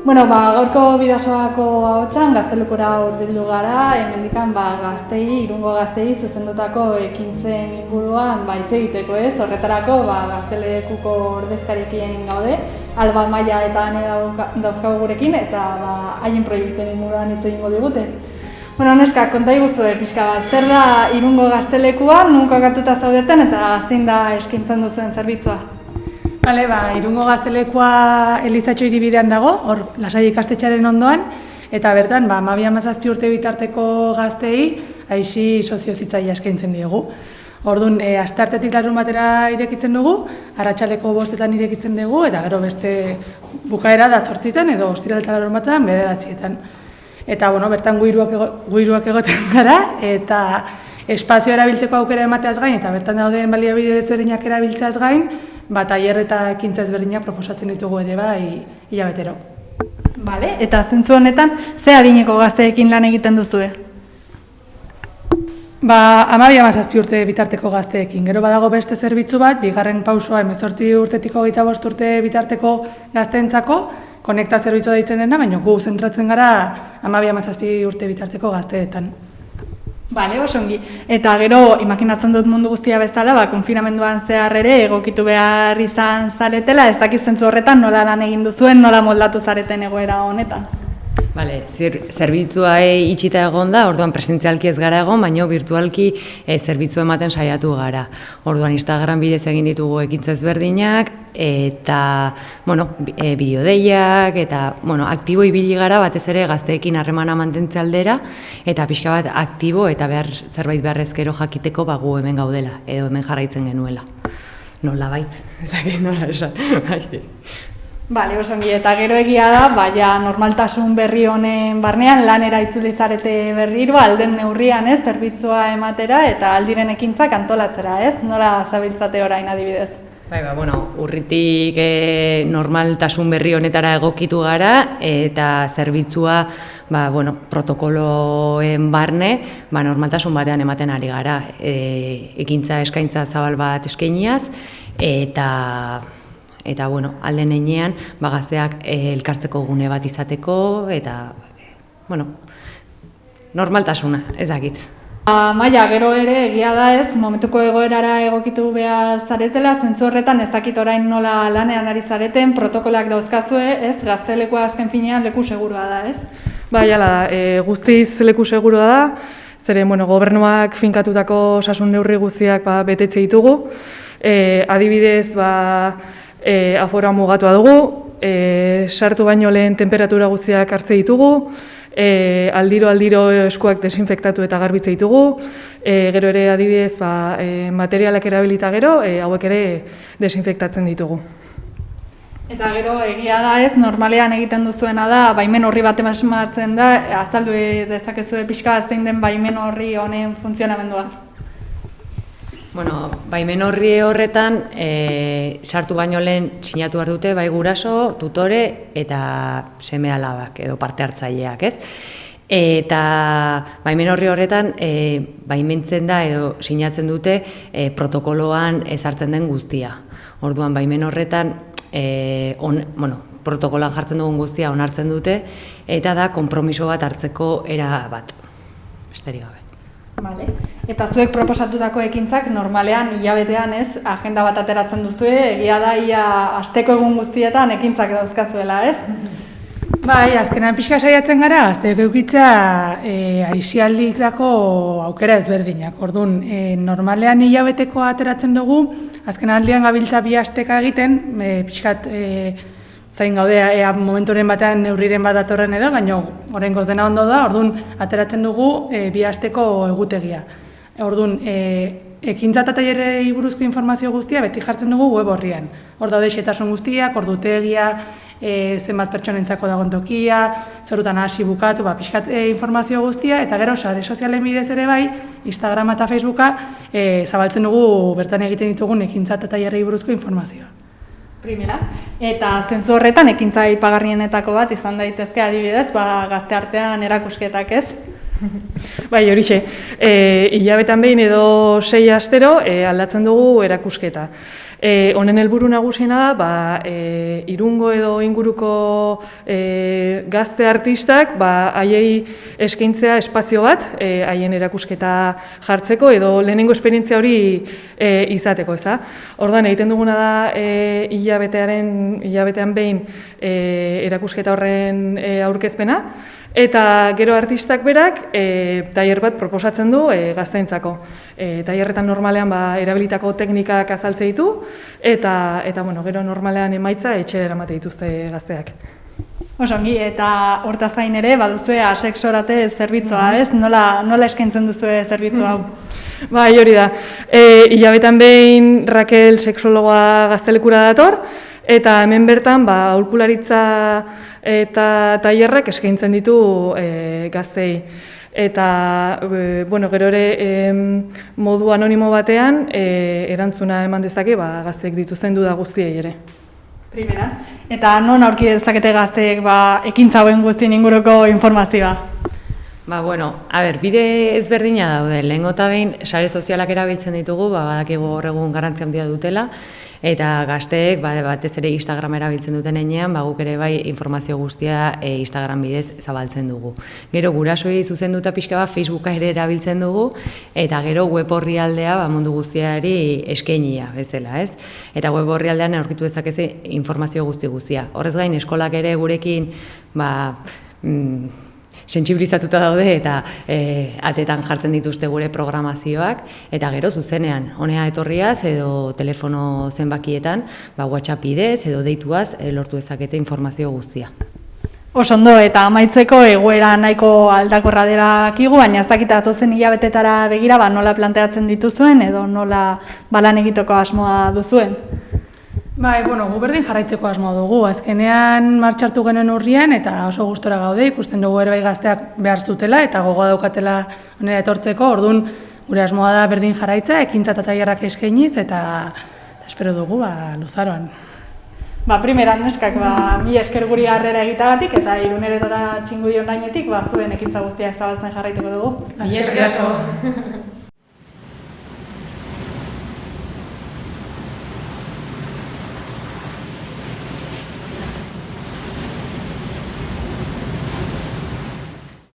Gaurko Bidasoako ahotsan Gaztelukora hurbildu gara, hemendikan gaztei, Irungo gaztei zuzendutako ekintzen inguruan hitz egiteko, ez? Horretarako Gaztelekuko ordezkariekin gaude, Alba Maia eta Ane dauzkagu gurekin eta haien proiektuen inguruan hitz egingo digute. Neska, konta iguzue pixka bat, zer da Irungo Gaztelekua, non kokatuta zaudeten eta zein da eskaintzen duzuen zerbitzua? Irungo Gaztelekua Elizatxo hiribidean dago, hor Lasai ikastetxearen ondoan, eta bertan 12-17 urte bitarteko gazteei aisi soziozitzailea eskaintzen diegu. Orduan, asteartetik larunbatera irekitzen dugu, arratsaldeko 5etan irekitzen dugu, eta gero beste bukaera da 8etan edo ostiral eta larunbatean 9etan. Eta bertan guiruak egoten gara, eta espazio erabiltzeko aukera emateaz gain, eta bertan dauden baliabide desberdinak erabiltzeaz gain, tailer eta ekintza ezberdinak proposatzen ditugu ere hilabetero. Eta zentzu honetan, ze adineko gazteekin lan egiten duzue? 12-17 urte bitarteko gazteekin. Gero badago beste zerbitzu bat, bigarren pausoa 18 urtetik 25 urte bitarteko gazteentzako, konekta zerbitzua deitzen dena, baina gu zentratzen gara 12-17 urte bitarteko gazteetan. Oso ongi. Eta gero, imaginatzen dut mundu guztia bezala, konfinamenduan zehar ere egokitu behar izan zaretela, ez dakit zentzu horretan nola lan egin duzuen, nola moldatu zareten egoera honetan? Zerbitzua itxita egon da, orduan presentzialki ez gara egon, baina virtualki zerbitzu ematen saiatu gara. Orduan Instagram bidez egin ditugu ekintza ezberdinak, eta bideodeiak, eta aktibo ibili gara batez ere gazteekin harremana mantentze aldera, eta pixka bat aktibo eta zerbait beharrezkero jakiteko gu hemen gaudela, edo hemen jarraitzen genuela. Nola bait, ezakit nola esan. Oso ongi, eta gero egia da, normaltasun berri honen barnean lanera itzuli zarete berriro, alden neurrian zerbitzua ematera eta aldiren ekintzak antolatzera, ez? Nola zabiltzate orain adibidez? Urritik normaltasun berri honetara egokitu gara eta zerbitzua protokoloen barne normaltasun batean ematen ari gara. Ekintza eskaintza zabal bat eskainiaz eta alden heinean gazteak elkartzeko gune bat izateko eta normaltasuna, ez dakit. Maia, gero ere egia da ez, momentuko egoerara egokitu behar zaretela, zentzu horretan ez dakit orain nola lanean ari zareten, protokolak dauzkazue, ez, Gaztelekua azken finean leku segurua da, ez? Guztiz leku segurua da, zeren gobernuak finkatutako osasun neurri guztiak betetze ditugu, adibidez aforoa mugatua dugu, sartu baino lehen temperatura guztiak hartze ditugu, aldiro eskuak desinfektatu eta garbitze ditugu, gero ere adibidez materialak erabilita gero, hauek ere desinfektatzen ditugu. Eta gero egia da ez, normalean egiten duzuena da, baimen horri bat ematen da, azaldu dezakezue pixka zein den baimen horri honen funtzionamendua. Baimen horri horretan sartu baino lehen sinatu behar dute bai guraso, tutore eta seme-alabak edo parte hartzaileak, ez? Eta baimen horri horretan baimentzen da edo sinatzen dute protokoloan ezartzen den guztia. Orduan baimen horretan protokoloan jartzen dugun guztia onartzen dute eta da konpromiso bat hartzeko era bat. Besterik gabe. Eta zuek proposatutako ekintzak normalean hilabetean ez, agenda bat ateratzen duzue, egia da ia asteko egun guztietan ekintzak dauzkazuela, ez? Azkenan pixka saiatzen gara, gazteek eukitzea aisialdirako aukera ezberdinak. Orduan, normalean hilabeteko ateratzen dugu, azkenan aldian gabiltza 2 asteka egiten, pixkat zain gaude momenturen batean neurriren bat datorren edo, baina oraingoz dena ondo da, orduan ateratzen dugu 2 asteko egutegia. Orduan, ekintza eta tailerrei buruzko informazio guztia beti jartzen dugu web horrian. Hor daude xehetasun guztiak, ordutegia, zenbat pertsonentzako dagoen tokia, zorutan hasi bukatu, pixkat informazio guztia, eta gero sare sozialen bidez ere bai, Instagrama eta Facebooka zabaltzen dugu bertan egiten ditugun ekintza eta tailerrei buruzko informazioa. Primera, eta zentzu horretan ekintza aipagarrienetako bat izan daitezke adibidez, gazte artean erakusketak, ez? Bai, horixe. Hilabetean behin edo 6 astero aldatzen dugu erakusketa. Honen helburu nagusiena da, Irungo edo inguruko gazte artistak haiei eskaintzea espazio bat, haien erakusketa jartzeko edo lehenengo esperientzia hori izateko, eza. Orduan egiten duguna da hilabetean behin erakusketa horren aurkezpena, eta gero artistak berak tailer bat proposatzen du gazteentzako. Tailerretan normalean erabilitako teknikak azaltze ditu, eta gero normalean emaitza etxera eramate dituzte gazteak. Osongi, eta hortaz gain ere, baduzue asexorate zerbitzua, ez? Nola eskaintzen duzue zerbitzu hau? Bai, hori da. Hilabetean behin Raquel sexologoa Gaztelekura dator, eta hemen bertan aholkularitza eta tailerrak eskaintzen ditu gazteei. Eta gero ere modu anonimo batean erantzuna eman dezake gazteek dituzten duda guztiei ere. Primera. Eta non aurki dezakete gazteek ekintza hauen guztien inguruko informazioa? Bide ezberdina daude. Lehengo eta behin sare sozialak erabiltzen ditugu, badakigu hor egun garrantzia handia dutela, eta gazteek batez ere Instagram erabiltzen duten heinean, guk ere bai informazio guztia Instagram bidez zabaltzen dugu. Gero gurasoei zuzenduta pixka bat Facebooka ere erabiltzen dugu, eta gero web orrialdea mundu guztiari eskainia bezala, ez? Eta web orrialdean aurkitu dezakeze informazio guztia. Horrez gain eskolak ere gurekin sentsibilizatuta daude eta atetan jartzen dituzte gure programazioak, eta gero zuzenean, honea etorriaz edo telefono zenbakietan, WhatsApp bidez edo deituaz lortu dezakete informazio guztia. Osondo, eta amaitzeko egoera nahiko aldakorra dela dakigu, baina ez dakit datozen hilabetetara begira nola planteatzen dituzuen edo nola lan egiteko asmoa duzuen? Gu berdin jarraitzeko asmoa dugu. Azkenean martxartu genuen urrian eta oso gustora gaude, ikusten dugu ere bai gazteak behar zutela eta gogoa daukatela honera etortzeko, orduan gure asmoa da berdin jarraitza, ekintza eta tailerrak eskainiz eta espero dugu luzaroan. Primeran neskak, mila esker guri harrera egitagatik eta Irunera eta Txingudi onlinetik zuen ekintza guztiak zabaltzen jarraituko dugu. Mila esker.